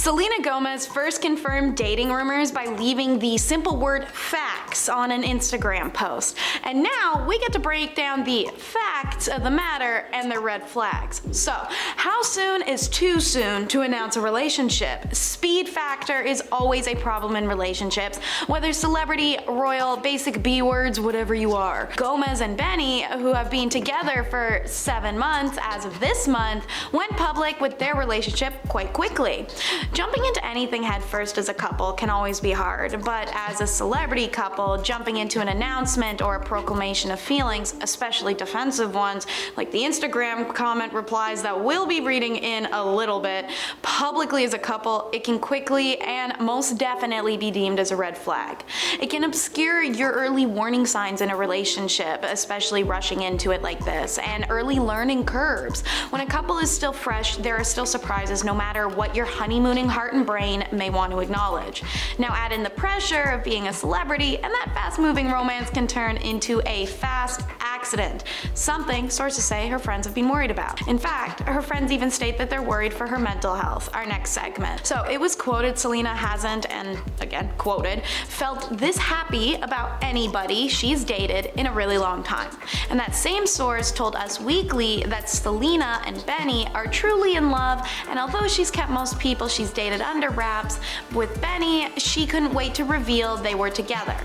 Selena Gomez first confirmed dating rumors by leaving the simple word facts on an Instagram post. And now we get to break down the facts of the matter and their red flags. So, how soon is too soon to announce a relationship? Speed factor is always a problem in relationships, whether celebrity, royal, basic B words, whatever you are. Gomez and Benny, who have been together for 7 months as of this month, went public with their relationship quite quickly. Jumping into anything headfirst as a couple can always be hard, but as a celebrity couple, jumping into an announcement or a proclamation of feelings, especially defensive ones, like the Instagram comment replies that we'll be reading in a little bit, publicly as a couple, it can quickly and most definitely be deemed as a red flag. It can obscure your early warning signs in a relationship, especially rushing into it like this, and early learning curves. When a couple is still fresh, there are still surprises no matter what your honeymooning heart and brain may want to acknowledge. Now add in the pressure of being a celebrity, and that fast-moving romance can turn into a fast accident, something sources say her friends have been worried about. In fact, her friends even state that they're worried for her mental health, our next segment. So it was quoted Selena hasn't, and again quoted, felt this happy about anybody she's dated in a really long time. And that same source told Us Weekly that Selena and Benny are truly in love, and although she's kept most people she's dated under wraps, with Benny, she couldn't wait to reveal they were together.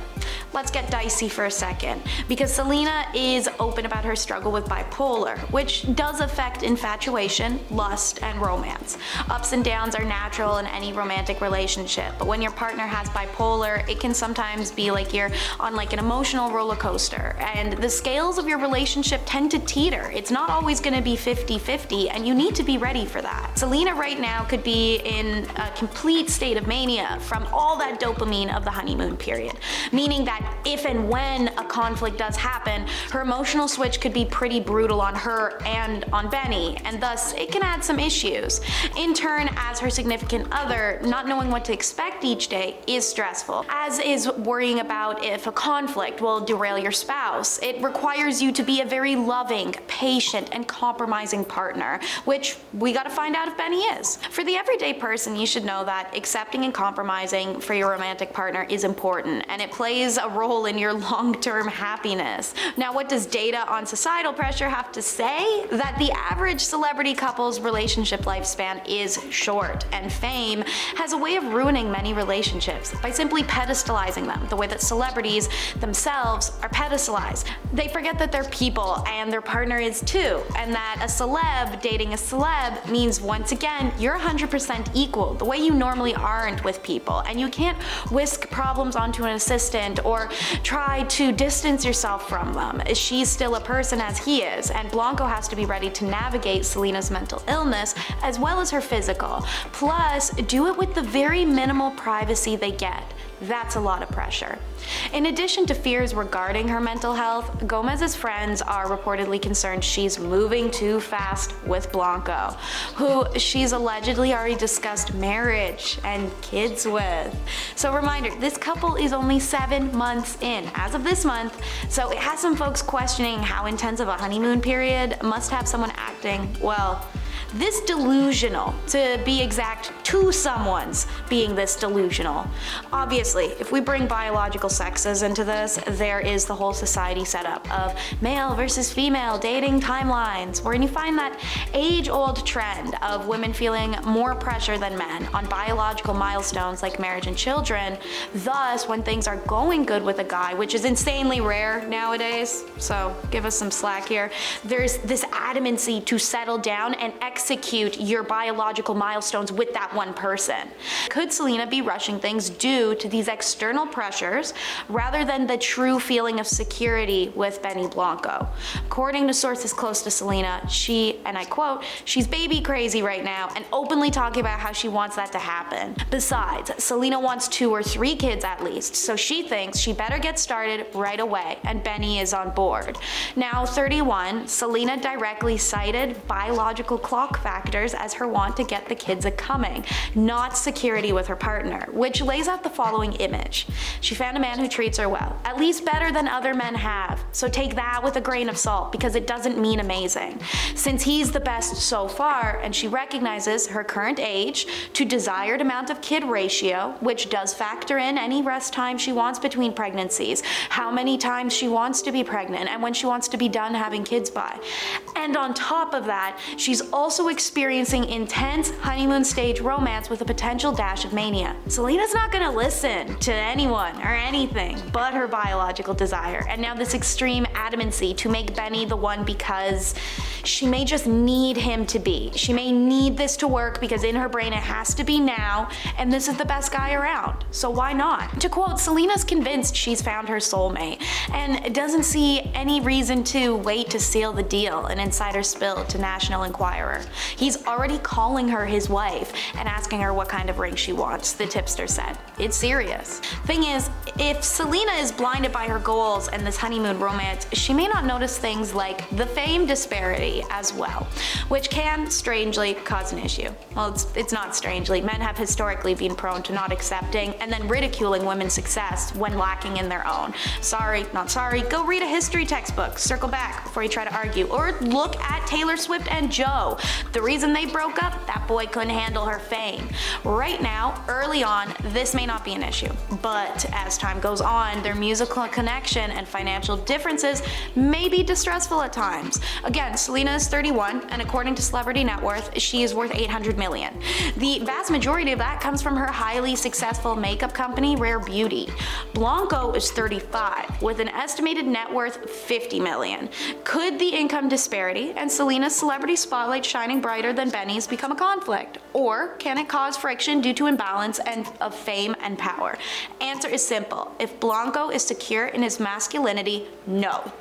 Let's get dicey for a second, because Selena is open about her struggle with bipolar, which does affect infatuation, lust, and romance. Ups and downs are natural in any romantic relationship, but when your partner has bipolar, it can sometimes be like you're on like an emotional roller coaster, and the scales of your relationship tend to teeter. It's not always going to be 50-50, and you need to be ready for that. Selena right now could be in a complete state of mania from all that dopamine of the honeymoon period, meaning that if and when a conflict does happen, her emotional switch could be pretty brutal on her and on Benny, and thus it can add some issues. In turn, as her significant other, not knowing what to expect each day is stressful, as is worrying about if a conflict will derail your spouse. It requires you to be a very loving, patient, and compromising partner, which we gotta find out if Benny is. For the everyday person, you should know that accepting and compromising for your romantic partner is important, and it plays a role in your long-term happiness. Now, what does data on societal pressure have to say? That the average celebrity couple's relationship lifespan is short, and fame has a way of ruining many relationships by simply pedestalizing them the way that celebrities themselves are pedestalized. They forget that they're people and their partner is too, and that a celeb dating a celeb means once again you're 100% equal, the way you normally aren't with people, and you can't whisk problems onto an assistant or try to distance yourself from them. She's still a person as he is, and Blanco has to be ready to navigate Selena's mental illness as well as her physical. Plus, do it with the very minimal privacy they get. That's a lot of pressure. In addition to fears regarding her mental health, Gomez's friends are reportedly concerned she's moving too fast with Blanco, who she's allegedly already discussed marriage and kids with. So reminder, this couple is only 7 months in as of this month, so it has some folks questioning how intense of a honeymoon period must have someone acting, well, this delusional, to be exact, to someone's being this delusional. Obviously, if we bring biological sexes into this, there is the whole society setup of male versus female dating timelines, where you find that age-old trend of women feeling more pressure than men on biological milestones like marriage and children. Thus, when things are going good with a guy, which is insanely rare nowadays, so give us some slack here, there's this adamancy to settle down and execute your biological milestones with that one person. Could Selena be rushing things due to these external pressures rather than the true feeling of security with Benny Blanco? According to sources close to Selena, she, and I quote, she's baby crazy right now and openly talking about how she wants that to happen. Besides, Selena wants 2 or 3 kids at least, so she thinks she better get started right away, and Benny is on board. Now 31, Selena directly cited biological clock shock factors as her want to get the kids a-coming, not security with her partner, which lays out the following image. She found a man who treats her well, at least better than other men have, so take that with a grain of salt because it doesn't mean amazing. Since he's the best so far, and she recognizes her current age to desired amount of kid ratio, which does factor in any rest time she wants between pregnancies, how many times she wants to be pregnant, and when she wants to be done having kids by. And on top of that, she's also experiencing intense honeymoon stage romance with a potential dash of mania. Selena's not gonna listen to anyone or anything but her biological desire, and now this extreme adamancy to make Benny the one because she may just need him to be. She may need this to work because in her brain it has to be now, and this is the best guy around, so why not? To quote, Selena's convinced she's found her soulmate and doesn't see any reason to wait to seal the deal, an insider spilled to National Enquirer. He's already calling her his wife and asking her what kind of ring she wants, the tipster said. It's serious. Thing is, if Selena is blinded by her goals and this honeymoon romance, she may not notice things like the fame disparity as well, which can strangely cause an issue. Well, it's not strangely. Men have historically been prone to not accepting and then ridiculing women's success when lacking in their own. Sorry, not sorry, go read a history textbook, circle back before you try to argue, or look at Taylor Swift and Joe. The reason they broke up, that boy couldn't handle her fame. Right now, early on, this may not be an issue, but as time goes on, their musical connection and financial differences may be distressful at times. Again, Selena is 31, and according to Celebrity Net Worth, she is worth $800 million. The vast majority of that comes from her highly successful makeup company, Rare Beauty. Blanco is 35, with an estimated net worth $50 million. Could the income disparity and Selena's celebrity spotlight shining brighter than Benny's become a conflict? Or can it cause friction due to imbalance of fame and power? Answer is simple. If Blanco is secure in his masculinity, no.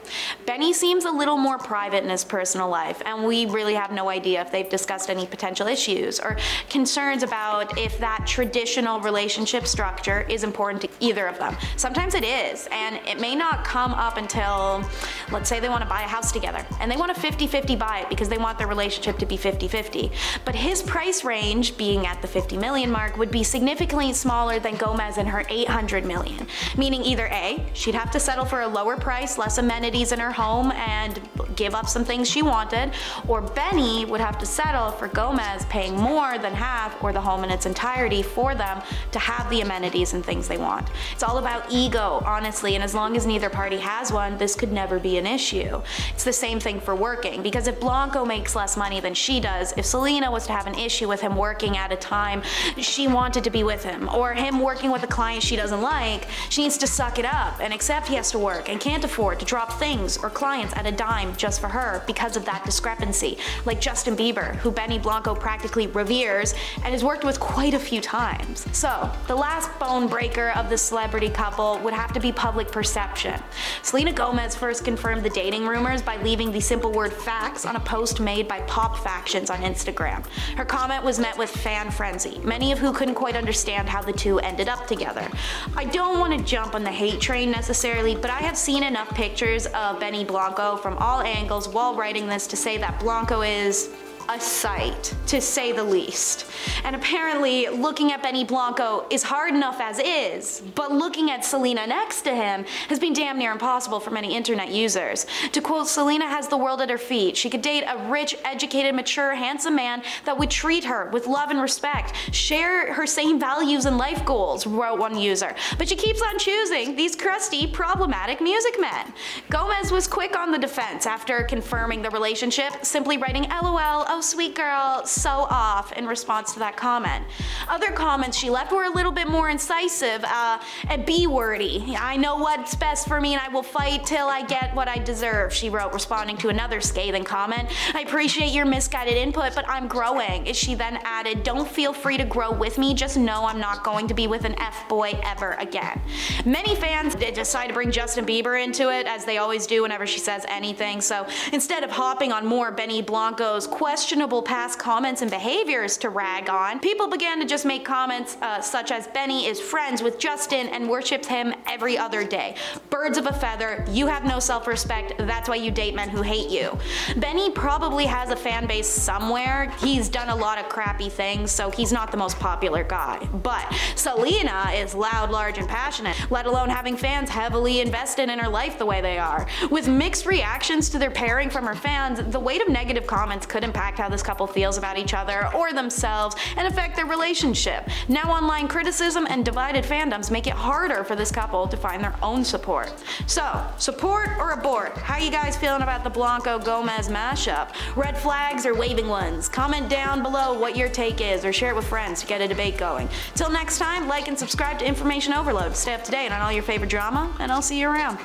Benny seems a little more private in his personal life, and we really have no idea if they've discussed any potential issues or concerns about if that traditional relationship structure is important to either of them. Sometimes it is, and it may not come up until, let's say they want to buy a house together, and they want to 50-50 buy it because they want their relationship to be 50-50. But his price range, being at the 50 million mark, would be significantly smaller than Gomez and her 800 million. Meaning either A, she'd have to settle for a lower price, less amenities in her home, and give up some things she wanted, or Benny would have to settle for Gomez paying more than half or the home in its entirety for them to have the amenities and things they want. It's all about ego, honestly, and as long as neither party has one, this could never be an issue. It's the same thing for working, because if Blanco makes less money than she does, if Selena was to have an issue with him working at a time she wanted to be with him, or him working with a client she doesn't like, she needs to suck it up and accept he has to work and can't afford to drop things or clients at a dime just for her because of that discrepancy, like Justin Bieber, who Benny Blanco practically reveres and has worked with quite a few times. So, the last bone breaker of the celebrity couple would have to be public perception. Selena Gomez first confirmed the dating rumors by leaving the simple word facts on a post made by Pop Factions on Instagram. Her comment was met with fan frenzy, many of who couldn't quite understand how the two ended up together. I don't want to jump on the hate train necessarily, but I have seen enough pictures of Benny Blanco from all angles while writing this to say that Blanco is a sight, to say the least. And apparently, looking at Benny Blanco is hard enough as is, but looking at Selena next to him has been damn near impossible for many internet users. To quote, Selena has the world at her feet. She could date a rich, educated, mature, handsome man that would treat her with love and respect, share her same values and life goals, wrote one user. But she keeps on choosing these crusty, problematic music men. Gomez was quick on the defense after confirming the relationship, simply writing LOL, oh sweet girl, so off in response to that comment. Other comments she left were a little bit more incisive and B-wordy. I know what's best for me and I will fight till I get what I deserve, she wrote, responding to another scathing comment. I appreciate your misguided input, but I'm growing. She then added, don't feel free to grow with me, just know I'm not going to be with an F-boy ever again. Many fans did decide to bring Justin Bieber into it, as they always do whenever she says anything, so instead of hopping on more Benny Blanco's question questionable past comments and behaviors to rag on, people began to just make comments such as Benny is friends with Justin and worships him every other day. Birds of a feather, you have no self-respect, that's why you date men who hate you. Benny probably has a fan base somewhere. He's done a lot of crappy things, so he's not the most popular guy. But Selena is loud, large, and passionate, let alone having fans heavily invested in her life the way they are. With mixed reactions to their pairing from her fans, the weight of negative comments could impact how this couple feels about each other or themselves and affect their relationship. Now online criticism and divided fandoms make it harder for this couple to find their own support. So, support or abort? How you guys feeling about the Blanco Gomez mashup? Red flags or waving ones? Comment down below what your take is or share it with friends to get a debate going. Till next time, like and subscribe to Information Overload to stay up to date on all your favorite drama, and I'll see you around.